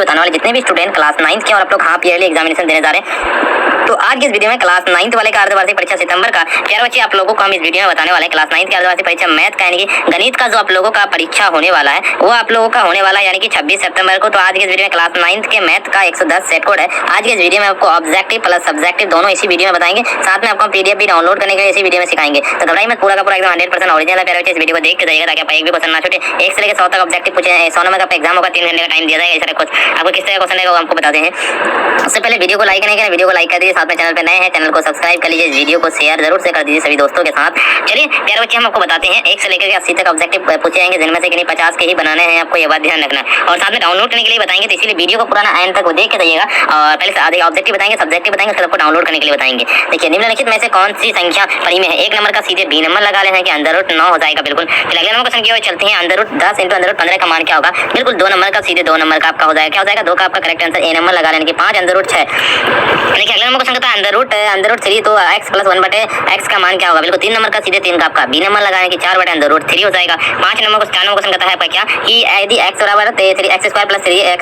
बताने वाले जितने भी स्टूडेंट क्लास 9th के और आप लोग हाफ ईयरली एग्जामिनेशन देने जा रहे हैं, तो आज की इस वीडियो में क्लास 9th वाले का अर्धवार्षिक परीक्षा सितंबर का प्यारे बच्चे आप लोगों को हम इस वीडियो में बताने वाले हैं। क्लास 9th के अर्धवार्षिक परीक्षा मैथ का यानी कि गणित का जो आप लोगों का परीक्षा होने वाला है वो आप लोगों का होने वाला है यानी कि 26 सितंबर को। तो आज की इस वीडियो में क्लास 9th के मैथ का 110 सेट कोड है। आज की इस वीडियो में आपको ऑब्जेक्टिव प्लस सब्जेक्टिव दोनों इसी वीडियो में बताएंगे, साथ में आपको पीडीएफ भी डाउनलोड करने के लिए इसी वीडियो में सिखाएंगे। तो घबराइए मत, पूरा का पूरा एकदम 100% ओरिजिनल है। प्यारे बच्चे इस वीडियो को देख के जाइएगा ताकि आप एक भी क्वेश्चन ना छूटे। 1 से लेकर 100 तक ऑब्जेक्टिव पूछे, 100 नंबर का एग्जाम होगा, 3 घंटे का टाइम दिया जाएगा। इस तरह आपको किस तरह क्वेश्चन रहेगा वो हमको बताते हैं। उससे पहले वीडियो को लाइक नहीं करें, वीडियो को लाइक कर दीजिए, साथ में चैनल पे नए हैं चैनल को सब्सक्राइब कर लीजिए, वीडियो को शेयर जरूर से कर दीजिए सभी दोस्तों के साथ। चलिए प्यारे बच्चे हम आपको बताते हैं 1 से लेकर 80 तक ऑब्जेक्टिव पूछे जाएंगे, जिनमें से किन्हीं 50 के ही बनाने हैं, आपको ये बात ध्यान रखना है। और साथ में डाउनलोड करने के लिए बताएंगे, तो इसलिए वीडियो को पुराना एंड तक वो देख के जाइएगा। और पहले से आधे ऑब्जेक्टिव बताएंगे, सब्जेक्टिव बताएंगे, फिर आपको डाउनलोड करने के लिए बताएंगे। देखिए निम्नलिखित में से कौन सी संख्या परी में है? 1 नंबर का सीधे बी नंबर लगा लेना है कि √9 हो जाएगा बिल्कुल। फिर अगले नंबर क्वेश्चन की ओर चलते हैं। √10 × √15 का मान क्या होगा? बिल्कुल 2 नंबर का सीधे 2 नंबर का आपका हो जाएगा। क्या हो जाएगा? 2 का आपका करेक्ट आंसर। ए नंबर लगा लेने की 5 √6। देखिए अगला नंबर क्वेश्चन कहता है √3 तो x + 1/x का मान क्या होगा? बिल्कुल 3 नंबर का सीधे 3 का आपका बी नंबर लगाने की 4/√3 हो जाएगा। 4 नंबर क्वेश्चन कहता है आपका क्या कि यदि x बराबर 3x² + 3x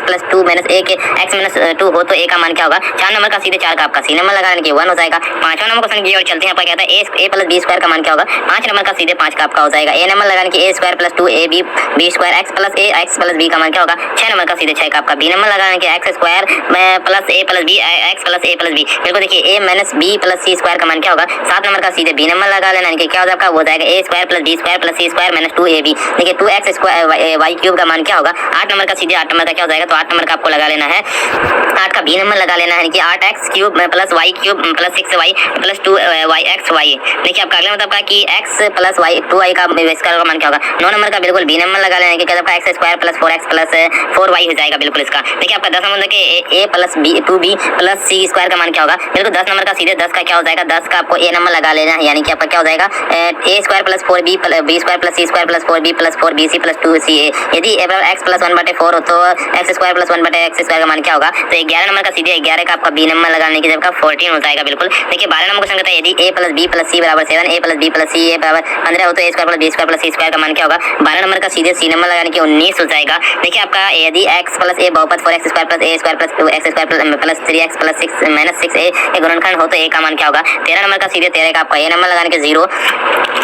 + 2 - a के x - 2 हो तो a का मान क्या होगा? 4 नंबर का सीधे 4 का आपका सी नंबर लगाने की 1 हो जाएगा। 5वां नंबर क्वेश्चन की ओर चलते हैं। आपका कहता है a + b² का मान क्या होगा? 5 नंबर का सीधे 5 का आपका हो जाएगा। a नंबर लगाने की a² + 2ab b² x + a x + b का मान क्या होगा? 6 नंबर का सीधे 6 का आपका बी नंबर लगाने की x² + a + b x + a + b। बिल्कुल देखिए a - b + c² का मान क्या होगा? 7 नंबर का सीधे बी नंबर लगा लेना, यानी कि क्या हो जाएगा? वो हो जाएगा a² + b² + c² - 2ab। देखिए 2x² y³ का मान क्या होगा? 8 नंबर का सीधे 8 नंबर का क्या हो जाएगा? तो 8 नंबर का आपको लगा लेना है, 8 का बी नंबर लगा लेना है, यानी कि 8x³ + y³ + 6y + 2yxy। देखिए आपका अगला मतलब का कि x + y 2y का स्क्वायर का मान क्या होगा? 9 नंबर का बिल्कुल बी नंबर लगा लेना है कि क्या आपका x² + 4x + 4y हो जाएगा बिल्कुल इसका। देखिए आपका 10 नंबर के a + b 2b + c² का मान क्या होगा? बिल्कुल 10 नंबर का सीधे 10 का क्या हो जाएगा? 10 का आपको a नंबर लगा लेना है, यानी कि आपका क्या हो जाएगा? a² + 4b + b² + c² + 4b + 4bc + 2ca। यदि x + 1/4 हो तो x² + 1/x² का मान क्या होगा? तो 11 नंबर का सीधे 11 का आपका बी नंबर लगाने की जब का 14 हो जाएगा बिल्कुल। देखिए 12 नंबर क्वेश्चन कहता है यदि a + b + c = 7 a + b + c a = 15 हो तो a² + b² + c² का मान क्या होगा? 12 नंबर का सीधे सी नंबर लगाने की 19 हो जाएगा। देखिए आपका यदि x + a बहुपद 4x² + a² + 2x² + 3x + 6 - 6a एक गुणनखंड हो तो a का मान क्या होगा? 13 नंबर का सीधे 13 का आपका a नंबर लगाने के 0।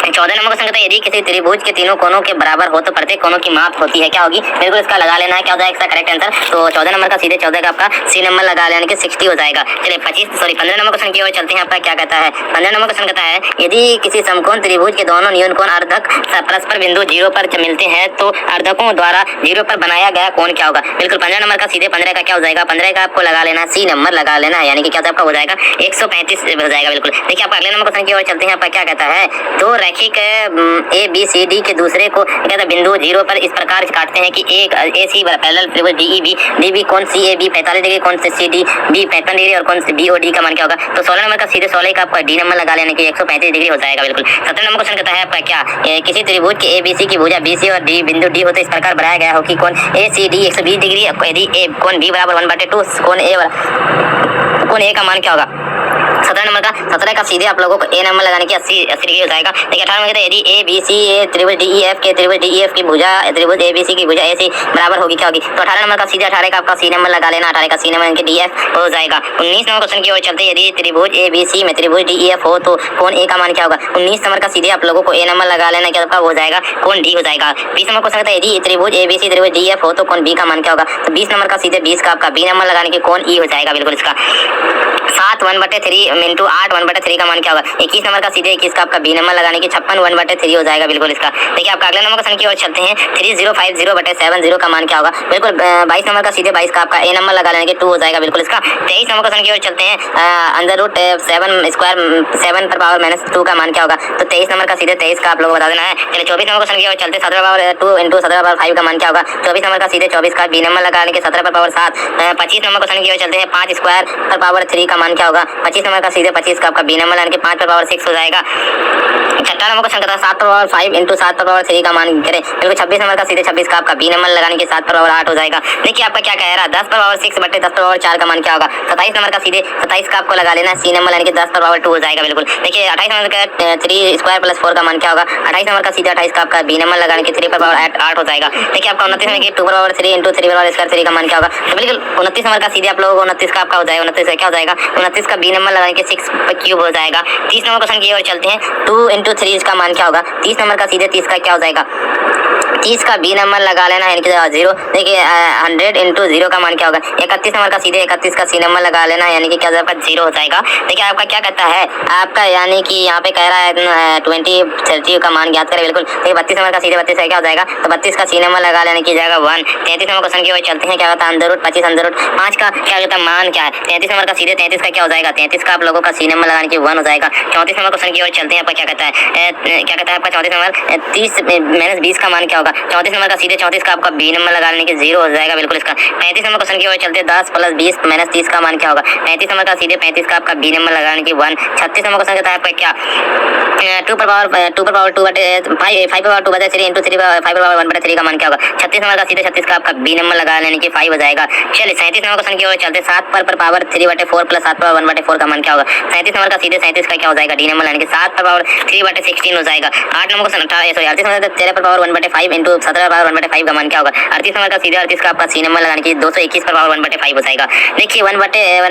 14 नंबर क्वेश्चन कहता है यदि किसी त्रिभुज के तीनों कोनों के बराबर हो तो प्रत्येक कोनों की माप होती है, क्या होगी? बिल्कुल इसका लगा लेना है, क्या हो जाएगा इसका करेक्ट आंसर? तो 14 नंबर का सीधे 14 का आपका सी नंबर लगा लेने के 60 हो जाएगा। चलिए 15 नंबर क्वेश्चन की ओर चलते हैं। आपका क्या कहता है? 15 नंबर क्वेश्चन कहता है यदि किसी समकोण त्रिभुज के दोनों न्यून कोण अर्धक परस्पर बिंदु 0 पर मिलते हैं तो अर्धकों द्वारा 0 पर बनाया गया कोण क्या होगा? बिल्कुल 15 नंबर का सीधे 15 का क्या हो जाएगा? 15 का आपको लगा लेना, सी नंबर लगा लेना है, यानी कि क्या आपका हो जाएगा? 135 हो जाएगा बिल्कुल। देखिए आपका अगले नंबर क्वेश्चन की ओर चलते हैं। आपका क्या कहता है? दो रैखिक ए बी सी डी के दूसरे को कहता बिंदु 0 पर इस प्रकार काटते हैं कि एक ए सी पैरेलल त्रिभुज डी बी कोण सी ए बी 45 डिग्री, कोण सी डी बी 55 डिग्री और कोण बी ओ डी का मान क्या होगा? तो 16 नंबर का सीधे 16 का आपका डी नंबर लगा लेने की 135 डिग्री हो जाएगा बिल्कुल। 17 नंबर क्वेश्चन कहता है आपका क्या किसी त्रिभुज के ए बी सी की भुजा बी सी और डी बिंदु डी हो तो इस प्रकार बनाया गया हो कि कोण ए सी डी 120 डिग्री, यदि ए कोण बी बराबर 1/2 कोण ए का मान क्या होगा? 17 का सीधे आप लोगों को ए नंबर लगाने की 80 डिग्री हो जाएगा। देखिए 18 नंबर कहता है यदि ए बी सी ए त्रिभुज डी ई एफ के त्रिभुज डी ई एफ की भुजा त्रिभुज ए बी सी की भुजा ए सी बराबर होगी, क्या होगी? तो 18 नंबर का सीधे 18 का आपका सी नंबर लगा लेना, 18 का सी नंबर डी एफ हो जाएगा। 19 नंबर क्वेश्चन की ओर चलते हैं। यदि त्रिभुज ए बी सी में त्रिभुज डी ई एफ हो तो कोण ए का मान क्या होगा? 19 नंबर का सीधे आप लोगों को ए नंबर लगा लेना, क्या आपका हो जाएगा? कोण डी हो जाएगा। 20 नंबर क्वेश्चन कहता है यदि त्रिभुज ए बी सी त्रिभुज डी एफ हो तो कोण बी का मान क्या होगा? तो 20 नंबर का सीधे 20 का आपका बी नंबर लगाने की कोण ई हो जाएगा बिल्कुल इसका। 7 1/3 × 8 1/3 का मान क्या होगा? 21 नंबर का सीधे 21 का आपका बी नंबर लगाने की 56 1/3 हो जाएगा बिल्कुल इसका। देखिए आपका अगला नंबर क्वेश्चन की ओर चलते हैं। 3050/70 का मान क्या होगा? बिल्कुल 22 नंबर का सीधे 22 का आपका ए नंबर लगा लेने के 2 हो जाएगा बिल्कुल इसका। 23 नंबर क्वेश्चन की ओर चलते हैं। √7² का मान क्या होगा? तो 23 नंबर का सीधे 23 का आप लोगों को बता देना है। चलिए 24 नंबर क्वेश्चन की ओर चलते हैं। 17/2 × 17/5 का मान क्या होगा? 24 नंबर का सीधे 24 का बी नंबर लगा लेने के 17/7। 25 नंबर क्वेश्चन की ओर चलते हैं। 5² का मान क्या होगा? 25 नंबर का सीधे 25 का आपका बी नंबर यानी कि 5 पर पावर 6 हो जाएगा। छठा नंबर क्वेश्चन कहता है 7 पर पावर 5 इंटू 7 पर पावर 3 का मान करें। बिल्कुल 26 नंबर का सीधे 26 का आपका बी नंबर लगाने के 7 पर पावर 8 हो जाएगा। देखिए आपका क्या कह रहा है, 10 पर पावर 6 बटे 10 पर पावर 4 का मान क्या होगा? 27 नंबर का सीधे 27 का आपको लगा लेना है, सी नंबर यानी कि 10 पर पावर 2 हो जाएगा। बिल्कुल देखिए 28 नंबर का 3 स्क्वायर प्लस 4 का मान क्या होगा? 28 नंबर का सीधे 28 का आपका बी नंबर लगाने के 3 पर पावर 8 हो जाएगा। देखिए आपका 29 नंबर की 2 पर पावर 3 इंटू 3 पर पावर स्क्वायर 3 का मान क्या होगा? तो बिल्कुल 29 नंबर का सीधे आप लोगों को 29 का आपका हो जाएगा। 29 का क्या हो जाएगा? 29 का बी नंबर लगाने के 6 पर क्यूब हो जाएगा। 30 नंबर क्वेश्चन की ओर चलते हैं। 2 इंटू 3 का मान क्या होगा? 30 नंबर का सीधे 30 का क्या हो जाएगा? 30 का बी नंबर लगा लेना है, 0। देखिए 100 इंटू 0 का मान क्या होगा? 31 नंबर का सीधे 31 का सी नंबर लगा लेना है, यानी कि क्या हो जाएगा? 0 हो जाएगा। देखिए आपका क्या कहता है, आपका यानी कि यहाँ पे कह रहा है 20 30 का मान ज्ञात करें। बिल्कुल देखिए 32 नंबर का सीधे 32 का क्या हो जाएगा? तो 32 का सी नंबर लगा लेने की जाएगा 1। 33 नंबर क्वेश्चन की ओर चलते हैं। क्या होता है? अंदर 25 अंदर 5 का क्या कहता है मान क्या है? 33 नंबर का सीधे 33 का क्या हो जाएगा? 33 का आप लोगों का सी नंबर लगाने की 1 हो जाएगा। 34 नंबर क्वेश्चन की ओर चलते हैं। आपका क्या कहता है, क्या कहता है आपका 34 नंबर 30 माइनस 20 का मान क्या होगा? 34 नंबर का सीधे 34 का आपका बी नंबर लगाने के 0 हो जाएगा। बिल्कुल इसका 35 नंबर क्वेश्चन की ओर चलते हैं। 10 प्लस 20 माइनस 30 का मान क्या होगा? 35 नंबर का सीधे 35 का आपका बी नंबर लगाने की 1। 36 नंबर क्वेश्चन कहता है आपका क्या 2 पर पावर 2 बटे 5 पर पावर 2 बटे 3 इंटू 3 5 पर पावर 1 बटे 3 का मान क्या होगा? 36 नंबर का सीधे 36 का आपका बी नंबर लगा लेने की 5 हो जाएगा। चलिए 37 नंबर क्वेश्चन की ओर चलते हैं। 7 पर पावर 3 बटे 4 प्लस 7 पर पावर 1 बटे 4 का मान क्या होगा? 37 नंबर का सीधे 37 का क्या हो जाएगा? डी नंबर यानी कि 7 पर पावर 3 बटे 16 हो जाएगा। 8 नंबर क्वेश्चन 38 नंबर 13 पर पावर 1 बटे 5 इंटू 17 पर पावर 1 बटे 5 का मान क्या होगा? 38 नंबर का सीधे 38 का आपका सी नंबर लगाने की 221 पर पावर 1 बटे 5 हो जाएगा। देखिए 1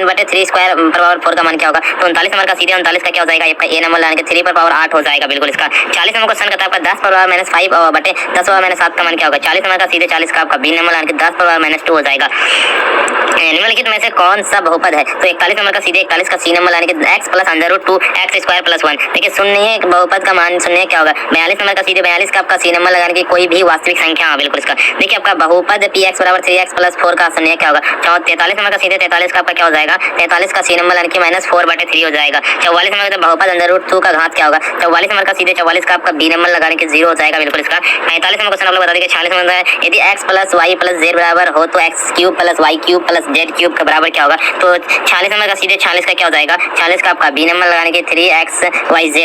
बटे 3 स्क्वायर पर पावर 4 का मान क्या होगा? तो 39 नंबर का सीधे 39 का क्या हो जाएगा? आपका ए नंबर लगाने के 3 पर पावर 8 हो जाएगा। बिल्कुल इसका 40 नंबर क्वेश्चन का आपका 10 पर पावर माइनस 5 बटे 10 पावर माइनस 7 का मान क्या होगा? 40 नंबर का सीधे 40 का आपका बी नंबर लगाने के 10 पर पावर माइनस 2 हो जाएगा। निम्नलिखित में से कौन सा बहुपद है? तो 41 नंबर का सीधे 41 का सी नंबर लाने के x plus under root 2 x square plus 1। देखिए सुनिए बहुपद का मान सुनिए क्या होगा? 42 नंबर का सीधे 42 का आपका सी नंबर लगाने की कोई भी वास्तविक संख्या। हाँ बिल्कुल इसका देखिए आपका बहुपद px बराबर 3x प्लस 4 का सुनिए क्या होगा? 43 नंबर का सीधे 43 का आपका क्या हो जाएगा? 43 का सी नंबर लाने की माइनस 4 बटे 3 हो जाएगा। 44 नंबर का बहुपद अंडर रूट 2 का घात क्या होगा? 44 नंबर का सीधे 44 का आपका बी नंबर लगाने के 0 हो जाएगा। बिल्कुल इसका 45 नंबर क्वेश्चन आप लोग बता देंगे। 46 नंबर यदि x plus y plus z बराबर हो तो x cube plus y cube plus z cube का बराबर क्या होगा? तो 46 नंबर का सीधे 46 का क्या हो जाएगा? 46 का आपका बी नंबर लगाने के 3xyz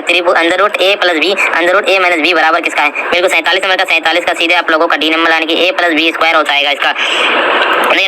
3 under root a plus B under root a minus B बराबर किसका है? बिल्कुल 47 नंबर का 47 का सीधे आप लोगों का डी नंबर लगाने के a प्लस बी स्क्वायर हो जाएगा। इसका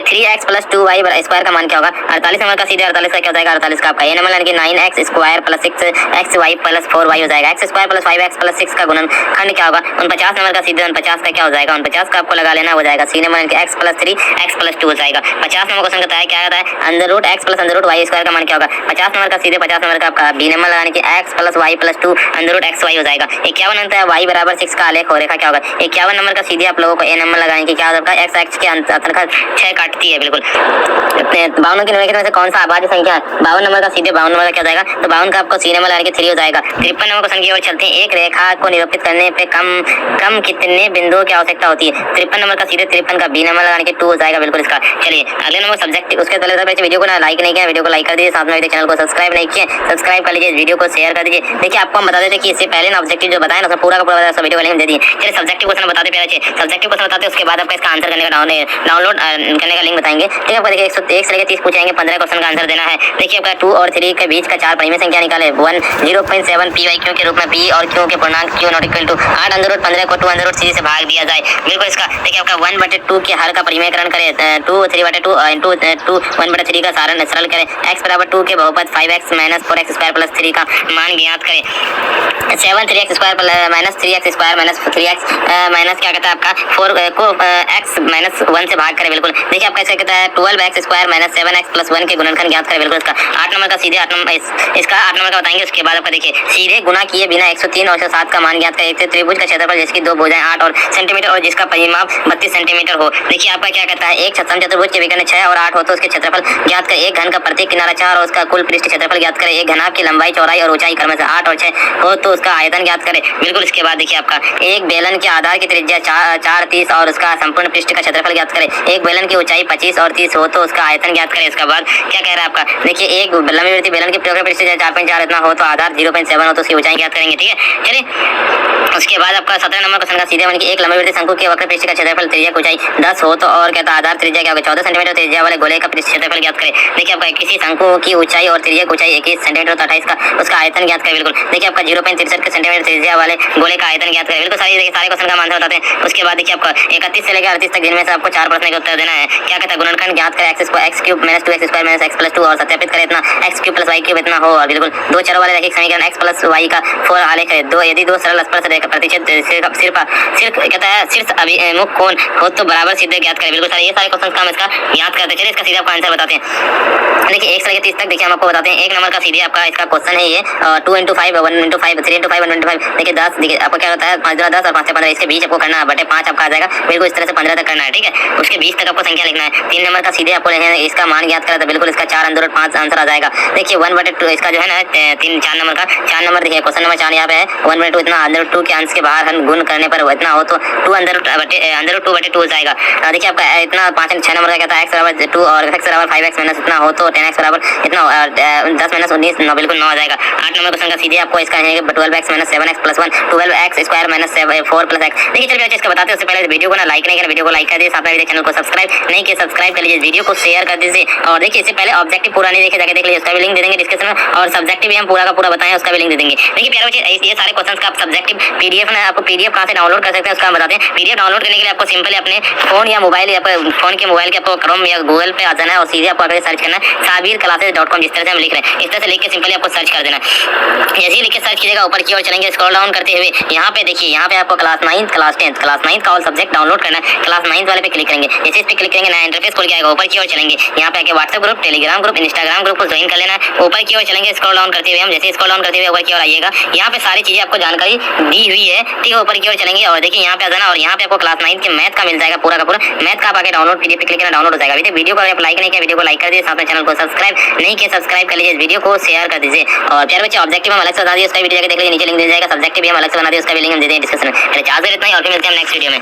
3x प्लस 2y स्क्वायर का मान क्या होगा? 48 नंबर का सीधे 48 का क्या हो जाएगा? 48 का आपका a नंबर यानी कि 9x square plus 6xy plus 4y हो जाएगा। x square plus 5x plus 6 का गुणनखंड क्या होगा? 49 नंबर का सीधे 49 का क्या हो जाएगा? 49 का आपको लगा लेना हो जाएगा सी नंबर यानी कि x प्लस 3 x प्लस 2 हो जाएगा। 50 नंबर क्वेश्चन कहता है क्या कहता है? Under root x plus under root y square का मान क्या होगा? 50 नंबर का सीधे 50 नंबर का आपका बी नंबर लगाने की x plus y plus 2 under root xy हो जाएगा। 51 नंबर है y बराबर 6 का आलेख हो रेखा क्या होगा? 51 नंबर का सीधे आप लोगों को a नंबर लगाने की क्या होगा? x एक्स के अंतर्गत 6 काटती है। बिल्कुल 52 के निम्नलिखित में से कौन सा अभाज्य संख्या है? 52 नंबर का सीधे 52 नंबर का क्या हो जाएगा? तो 52 का आपको सी नंबर लगाने के 3 हो जाएगा। 53 नंबर क्वेश्चन की ओर चलते हैं। एक रेखा को निरूपित करने पे कम कितने बिंदुओं की आवश्यकता होती है? 53 नंबर का सीधे 53 का बी नंबर लगाने के 2 हो जाएगा। बिल्कुल इसका चलिए अगले नंबर सब्जेक्ट उसके पहले वीडियो को ना लाइक नहीं किया, वीडियो को लाइक कर दीजिए। साथ में चैनल को सब्सक्राइब नहीं किए सब्सक्राइब कर लीजिए, वीडियो को शेयर कर दीजिए। देखिए आपको हम बता देते कि इससे पहले ना ऑब्जेक्टिव जो बताया ना उसमें पूरा का पूरा वीडियो को लिंक दे दिए। चलिए सब्जेक्टिव क्वेश्चन बताते पहले सब्जेक्टिव क्वेश्चन बताते उसके बाद आपका इसका आंसर करने का डाउनलोड करने का लिंक बताएंगे। ठीक है आपको देखिए 101 से लेकर 30 पूछेंगे, 15 क्वेश्चन का आंसर देना है। देखिए आपका 2 और 3 के बीच का 4 परिमेय संख्या निकाले 0.7 पी वाई क्यू के रूप में पी और क्यू के पूर्णांक Q not equal to 8 under root 15 को 2 अंडर रूट 3 से भाग दिया जाए। बिल्कुल इसका देखिए आपका 1/2 के हर का परिमेयकरण करें 2 3/2 इंटू 2 1/3 का सारण सरल करें। x बराबर 2 के बहुपद 5x minus 4x square plus 3 का मान ज्ञात करें। 7 3x square minus 3x square minus 3x minus क्या कहता है आपका 4 को x माइनस 1 से भाग करें। बिल्कुल देखिए आपका ऐसे कहता है 12x square minus 7x plus 1 के गुणनखंड ज्ञात करें। बिल्कुल इसका 8 नंबर का सीधे 8 नंबर इसका 8 नंबर का बताएंगे। उसके बाद आपका देखिए सीधे गुना किए बिना 103 और 107 का मान ज्ञात करें। एक त्रिभुज का क्षेत्रफल जिसकी दो भुजाएं 8 और सेंटीमीटर और जिसका परिमाप 32 सेंटीमीटर हो। देखिए आपका क्या कहता है एक समचतुर्भुज के विकर्ण 6 और 8 हो तो उसके क्षेत्रफल ज्ञात करें। एक घन का प्रत्येक किनारा 4 और उसका कुल पृष्ठ क्षेत्रफल ज्ञात करें। एक घनाभ की लंबाई चौड़ाई और ऊंचाई क्रम से 8 और 6 हो तो उसका आयतन ज्ञात करें। बिल्कुल इसके बाद देखिए आपका एक बेलन के आधार की त्रिज्या 4 30 और उसका संपूर्ण पृष्ठ का क्षेत्रफल ज्ञात करें। एक बेलन की ऊंचाई 25 और 30 हो तो उसका आयतन ज्ञात करें। इसके बाद क्या कह रहा है आपका देखिए एक लंबी बेलन की पृष्ठ 4.4 इतना हो तो आधार 0.7 हो तो उसकी ऊंचाई ज्ञात करेंगे। ठीक है चलिए उसके बाद आपका 17 नंबर क्वेश्चन का सीधे एक लंबी शंकु के वक्र पृष्ठ का क्षेत्रफल त्रिज्या ऊंचाई 10 हो तो और कहता आधार त्रिज्या क्या होगा 14 सेंटीमीटर त्रिज्या वाले गोले का क्षेत्रफल ज्ञात करें। देखिए आपका किसी शंकु की ऊंचाई और त्रिज्या की ऊंचाई 21 सेंटीमीटर तो 28 का उसका आयतन ज्ञात करें। बिल्कुल देखिए आपका 0.63 सेंटीमीटर त्रिज्या वाले गोले का आयतन ज्ञात करें। बिल्कुल सारे क्वेश्चन का आंसर बताते हैं। उसके बाद देखिए आपका 31 से लेकर 38 तक जिनमें से आपको 4 प्रश्न का उत्तर देना है। क्या कहता है, गुणनखंड ज्ञात करें x cube minus 2x square minus x plus 2 और सत्यापित करें इतना x cube plus y cube इतना हो। और बिल्कुल दो चरों वाले रैखिक समीकरण x प्लस y का 4 आलेख है। दो यदि दो सरल स्पर्श रेखा प्रतिच्छेद सिर्फ कहता है शीर्ष अभिमुख कोण हो तो बराबर सीधे ज्ञात करें। बिल्कुल सारे ये सारे क्वेश्चन का हम इसका याद करते चलिए इसका सीधा आपको आंसर बताते हैं। देखिए 1 से लेकर 30 तक देखिए हम आपको बताते हैं। एक नंबर का सीधे आपका इसका क्वेश्चन है ये 2 into 5 1 into 5 3 into 5 1 into 5 देखिए 10 देखिए आपको क्या होता है 5 2 10 और 5 से 15 इसके बीच आपको करना है बटे 5 आपका आ जाएगा। बिल्कुल इस तरह से 15 तक करना है, ठीक है। उसके बीच तक आपको संख्या लिखना है। 3 नंबर का सीधे आपको लिखना है, इसका मान ज्ञात करा तो बिल्कुल इसका 4 अंदर 5 आंसर आ जाएगा। देखिए 1/2 इसका जो है ना 4 नंबर का 4 नंबर देखिए क्वेश्चन नंबर 4 यहाँ पे है 1/2 इतना अंदर 2 के अंश के बाहर हम गुण करने पर इतना हो तो 2 अंदर 2/2 हो जाएगा। देखिए आपका इतना 6 नंबर का कहता है x बराबर 2 और x बराबर 5x माइनस इतना हो तो 10x बराबर इतना 10 माइनस 19 9 बिल्कुल 9 आ जाएगा। 8 नंबर क्वेश्चन का सीधे आपको इसका है 12x minus 7x plus 1 12x square minus 4 plus x। देखिए चलिए बच्चे इसका बताते हैं। उससे पहले वीडियो को ना लाइक नहीं करें, वीडियो को लाइक कर दीजिए, साथ में चैनल को सब्सक्राइब नहीं किया सब्सक्राइब कर लीजिए, वीडियो को शेयर कर दीजिए। और देखिए इससे पहले ऑब्जेक्टिव पूरा नहीं देखे जाके देख लीजिए, उसका भी लिंक दे देंगे डिस्क्रिप्शन में। और सब्जेक्टिव भी हम पूरा का पूरा बताएं उसका भी लिंक दे देंगे। देखिए प्यारे बच्चे ये सारे क्वेश्चंस का आप सब्जेक्टिव पीडीएफ में आपको पीडीएफ कहां से डाउनलोड कर सकते हैं उसका हम बताते हैं। पीडीएफ डाउनलोड करने के लिए आपको सिंपली अपने फोन या मोबाइल या फोन के मोबाइल के आपको क्रोम या गूगल पे आ जाना है और सीधे आपको आगे सर्च करना है sabirclasses.com जिस तरह से हम लिख रहे हैं इस तरह से लिख के सिंपली आपको सर्च कर देना है। जैसे ही लिख के सर्च कीजिएगा ऊपर की ओर चलेंगे स्क्रॉल डाउन करते हुए यहाँ पे देखिए यहाँ पे आपको क्लास 9 क्लास 10 का ऑल सब्जेक्ट डाउनलोड करना है। क्लास 9 वाले पे क्लिक करेंगे। जैसे इस पे क्लिक करेंगे नया इंटरफेस खोल के आएगा। ऊपर की ओर चलेंगे यहाँ पे आके WhatsApp group Telegram group Instagram group को ज्वाइन कर लेना है। ऊपर की ओर चलेंगे स्क्रॉल डाउन करते हुए हम जैसे स्क्रॉल डाउन करते हुए ऊपर की ओर आइएगा यहाँ पे सारी चीजें आपको जानकारी दी हुई है, ठीक है। ऊपर की ओर चलेंगे और देखिए यहाँ पे आ जाना और यहाँ पे आपको क्लास 9 के मैथ का मिल जाएगा पूरा का पूरा मैथ का आप आगे डाउनलोड पीडीएफ पे क्लिक करना डाउनलोड हो जाएगा। वीडियो को अगर आप लाइक नहीं किया वीडियो को लाइक कर दीजिए, साथ में चैनल को सब्सक्राइब नहीं किया सब्सक्राइब कर लीजिए, वीडियो को शेयर कर दीजिए। और प्यारे बच्चे ऑब्जेक्टिव हम अलग से बता दिए उसका वीडियो जाकर देख लीजिए, नीचे लिंक दे जाएगा। सब्जेक्टिव भी हम अलग से बना दिए उसका भी लिंक हम दे देंगे डिस्क्रिप्शन में। चलिए आज इतना ही और फिर मिलते हैं नेक्स्ट वीडियो में।